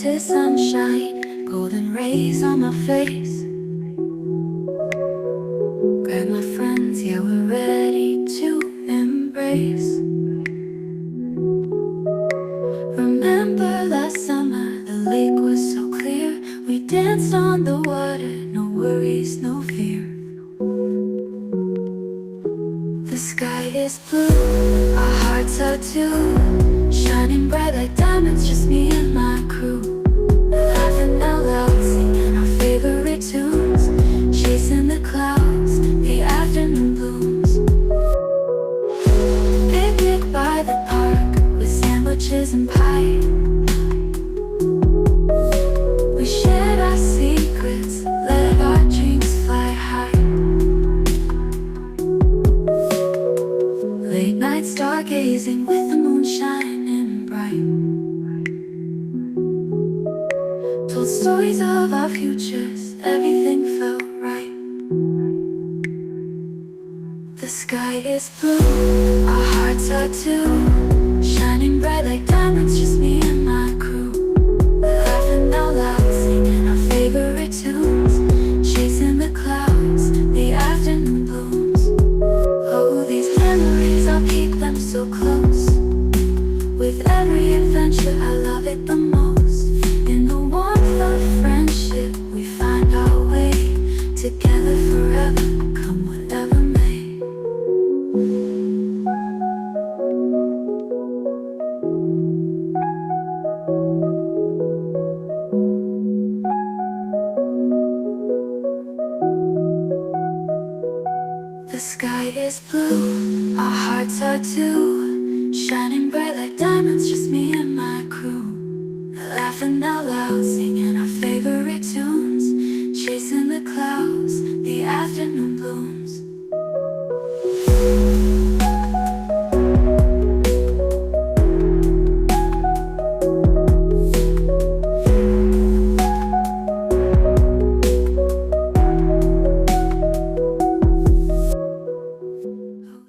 to sunshine, golden rays on my face. Grab my friends, yeah, we're ready to embrace. Remember last summer, the lake was so clear. We danced on the water, no worries, no fear. The sky is blue, our hearts are too, shining bright like diamonds, just me and my crew. Laughing out loud, singing our favorite tunes, chasing the clouds, the afternoon blooms. Picnic by the park, with sandwiches and pie. We shared our secrets, let our dreams fly high. Late night stargazing with the moon shining bright. Told stories of our futures, everything felt right. The sky is blue, our hearts are too, shining bright like diamonds, just me and my crew. Laughing out loud, singing our favorite tunes, chasing the clouds, the afternoon blooms. Oh, these memories, I'll keep them so close. With every adventure, I love it the most. In the warmth of friendship, we find our way, together forever, come whatever may. The sky is blue, our hearts are too, shining bright like diamonds, just me and my crew. Laughing out loud, singing our favorite tunes, chasing the clouds, the afternoon blooms.